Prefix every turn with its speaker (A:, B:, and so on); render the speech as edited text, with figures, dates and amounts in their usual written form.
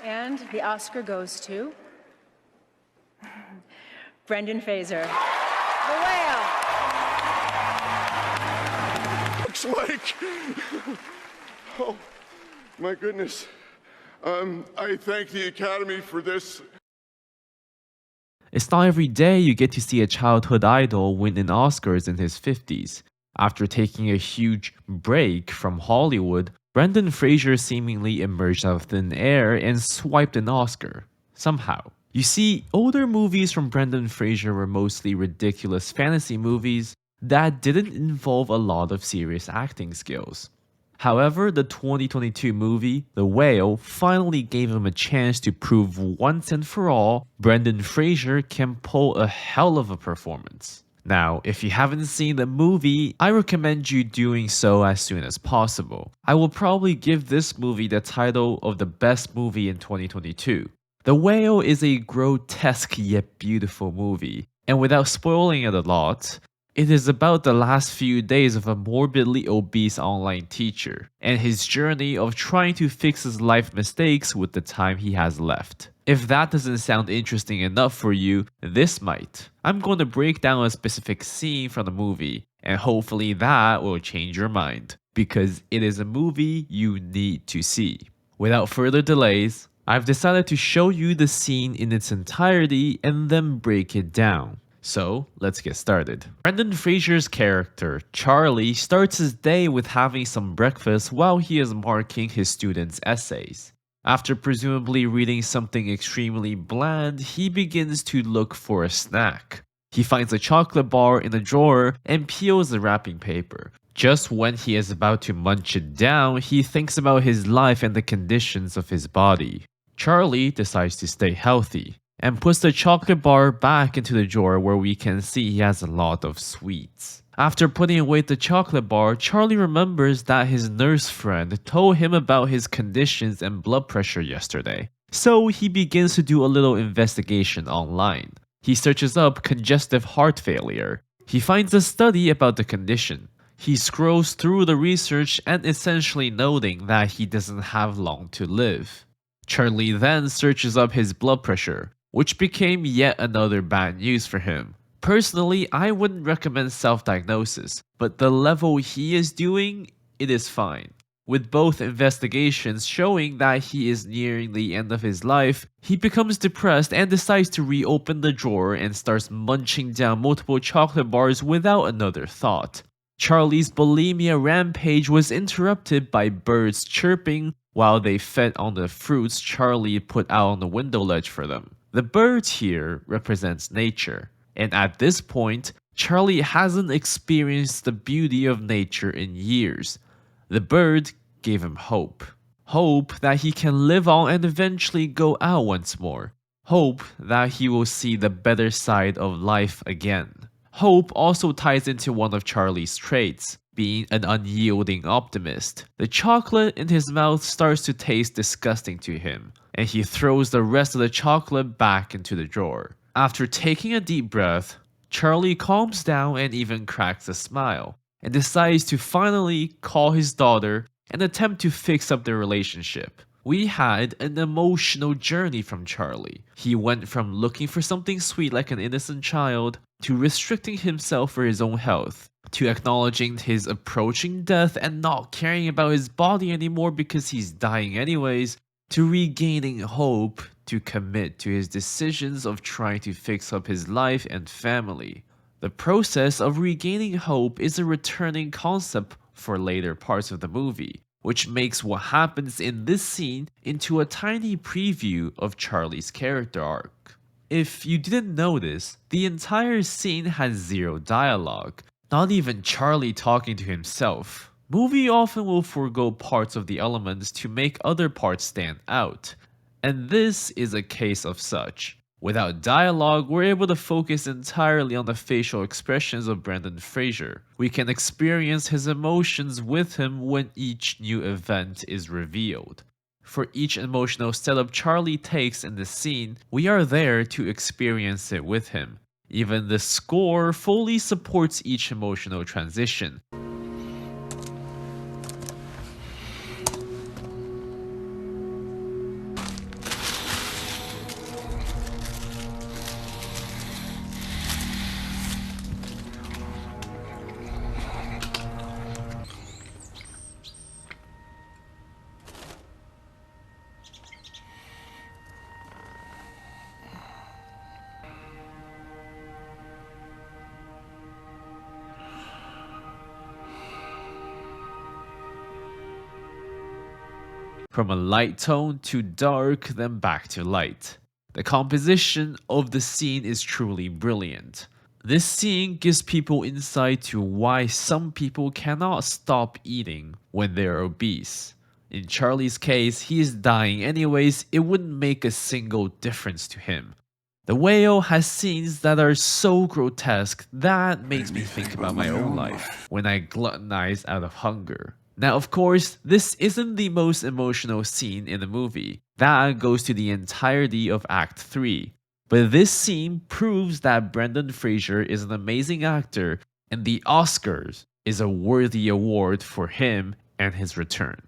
A: And the Oscar goes to Brendan Fraser. The Whale.
B: Looks like... Oh, my goodness. I thank the Academy for this.
C: It's not every day you get to see a childhood idol win an Oscars in his 50s. After taking a huge break from Hollywood, Brendan Fraser seemingly emerged out of thin air and swiped an Oscar. Somehow. You see, older movies from Brendan Fraser were mostly ridiculous fantasy movies that didn't involve a lot of serious acting skills. However, the 2022 movie, The Whale, finally gave him a chance to prove once and for all Brendan Fraser can pull a hell of a performance. Now, if you haven't seen the movie, I recommend you doing so as soon as possible. I will probably give this movie the title of the best movie in 2022. The Whale is a grotesque yet beautiful movie, and without spoiling it a lot, it is about the last few days of a morbidly obese online teacher, and his journey of trying to fix his life mistakes with the time he has left. If that doesn't sound interesting enough for you, this might. I'm going to break down a specific scene from the movie, and hopefully that will change your mind, because it is a movie you need to see. Without further delays, I've decided to show you the scene in its entirety and then break it down. So, let's get started. Brendan Fraser's character, Charlie, starts his day with having some breakfast while he is marking his students' essays. After presumably reading something extremely bland, he begins to look for a snack. He finds a chocolate bar in a drawer and peels the wrapping paper. Just when he is about to munch it down, he thinks about his life and the conditions of his body. Charlie decides to stay healthy and puts the chocolate bar back into the drawer where we can see he has a lot of sweets. After putting away the chocolate bar, Charlie remembers that his nurse friend told him about his conditions and blood pressure yesterday. So he begins to do a little investigation online. He searches up congestive heart failure. He finds a study about the condition. He scrolls through the research and essentially noting that he doesn't have long to live. Charlie then searches up his blood pressure, which became yet another bad news for him. Personally, I wouldn't recommend self-diagnosis, but the level he is doing, it is fine. With both investigations showing that he is nearing the end of his life, he becomes depressed and decides to reopen the drawer and starts munching down multiple chocolate bars without another thought. Charlie's bulimia rampage was interrupted by birds chirping while they fed on the fruits Charlie put out on the window ledge for them. The bird here represents nature, and at this point, Charlie hasn't experienced the beauty of nature in years. The bird gave him hope. Hope that he can live on and eventually go out once more. Hope that he will see the better side of life again. Hope also ties into one of Charlie's traits, being an unyielding optimist. The chocolate in his mouth starts to taste disgusting to him, and he throws the rest of the chocolate back into the drawer. After taking a deep breath, Charlie calms down and even cracks a smile, and decides to finally call his daughter and attempt to fix up their relationship. We had an emotional journey from Charlie. He went from looking for something sweet like an innocent child, to restricting himself for his own health, to acknowledging his approaching death and not caring about his body anymore because he's dying anyways, to regaining hope to commit to his decisions of trying to fix up his life and family. The process of regaining hope is a returning concept for later parts of the movie, which makes what happens in this scene into a tiny preview of Charlie's character arc. If you didn't notice, the entire scene has zero dialogue, not even Charlie talking to himself. Movie often will forego parts of the elements to make other parts stand out, and this is a case of such. Without dialogue, we're able to focus entirely on the facial expressions of Brendan Fraser. We can experience his emotions with him when each new event is revealed. For each emotional setup Charlie takes in the scene, we are there to experience it with him. Even the score fully supports each emotional transition. from a light tone to dark, then back to light. The composition of the scene is truly brilliant. This scene gives people insight to why some people cannot stop eating when they're obese. In Charlie's case, he is dying anyways, it wouldn't make a single difference to him. The Whale has scenes that are so grotesque that makes me think about my own life when I gluttonize out of hunger. Now, of course, this isn't the most emotional scene in the movie. That goes to the entirety of Act 3. But this scene proves that Brendan Fraser is an amazing actor, and the Oscars is a worthy award for him and his return.